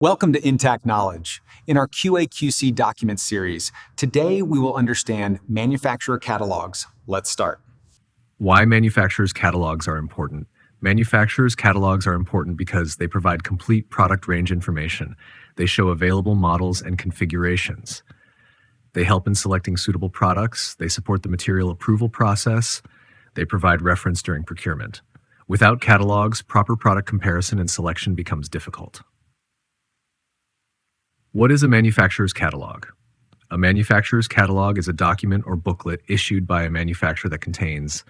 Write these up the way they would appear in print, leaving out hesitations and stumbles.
Welcome to Intact Knowledge. In our QAQC document series, today we will understand manufacturer catalogs. Let's start. Why manufacturers' catalogs are important. Manufacturers' catalogs are important because they provide complete product range information. They show available models and configurations. They help in selecting suitable products. They support the material approval process. They provide reference during procurement. Without catalogs, proper product comparison and selection becomes difficult. What is a manufacturer's catalog? A manufacturer's catalog is a document or booklet issued by a manufacturer that contains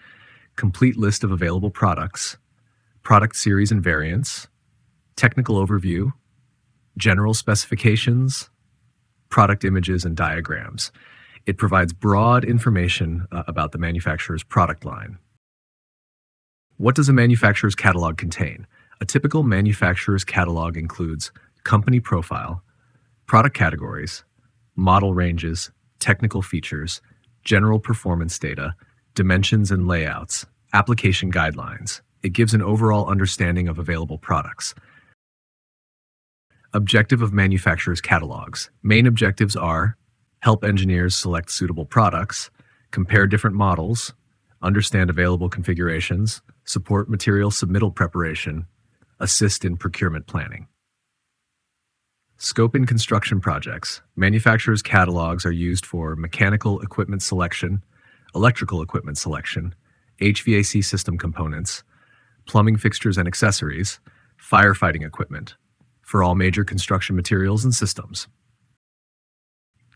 complete list of available products, product series and variants, technical overview, general specifications, product images and diagrams. It provides broad information about the manufacturer's product line. What does a manufacturer's catalog contain? A typical manufacturer's catalog includes company profile, product categories, model ranges, technical features, general performance data, dimensions and layouts, application guidelines. It gives an overall understanding of available products. Objective of manufacturers' catalogs. Main objectives are help engineers select suitable products, compare different models, understand available configurations, support material submittal preparation, assist in procurement planning. Scope in construction projects. Manufacturers' catalogs are used for mechanical equipment selection, electrical equipment selection, HVAC system components, plumbing fixtures and accessories, firefighting equipment, for all major construction materials and systems.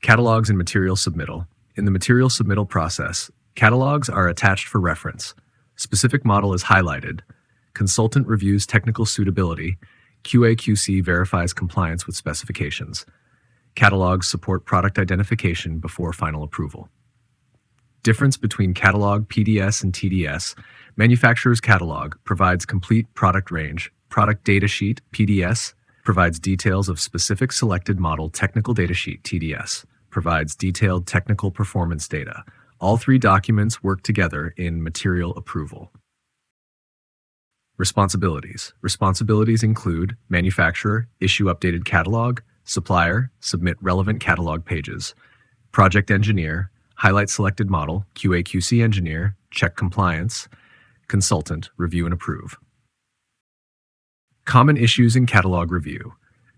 Catalogs and material submittal. In the material submittal process, catalogs are attached for reference. Specific model is highlighted. Consultant reviews technical suitability. QAQC verifies compliance with specifications. Catalogs support product identification before final approval. Difference between catalog, PDS, and TDS. Manufacturer's catalog provides complete product range. Product data sheet, PDS, provides details of specific selected model. Technical data sheet, TDS, provides detailed technical performance data. All three documents work together in material approval. Responsibilities. Responsibilities include manufacturer, issue updated catalog, supplier, submit relevant catalog pages, project engineer, highlight selected model, QAQC engineer, check compliance, consultant, review and approve. Common issues in catalog review.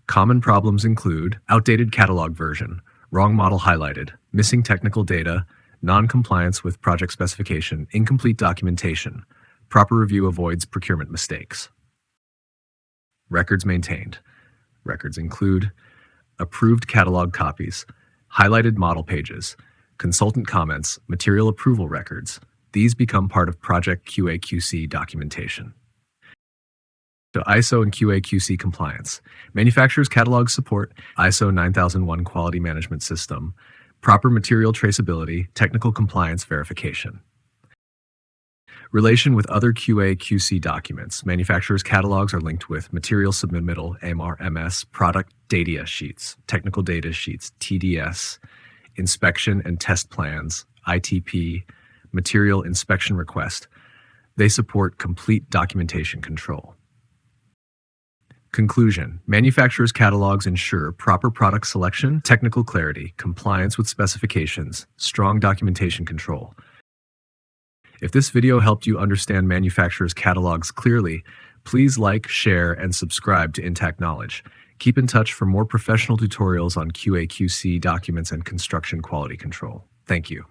Common problems include outdated catalog version, wrong model highlighted, missing technical data, non-compliance with project specification, incomplete documentation. Proper review avoids procurement mistakes. Records maintained. Records include approved catalog copies, highlighted model pages, consultant comments, material approval records. These become part of project QAQC documentation. So ISO and QAQC compliance. Manufacturers' catalogs support ISO 9001 quality management system, proper material traceability, technical compliance verification. Relation with other QAQC documents. Manufacturers' catalogs are linked with Material Submittal, MRMS, product data sheets, technical data sheets, TDS, inspection and test plans, ITP, material inspection request. They support complete documentation control. Conclusion. Manufacturers' catalogs ensure proper product selection, technical clarity, compliance with specifications, strong documentation control. If this video helped you understand manufacturers' catalogs clearly, please like, share, and subscribe to Intact Knowledge. Keep in touch for more professional tutorials on QAQC documents and construction quality control. Thank you.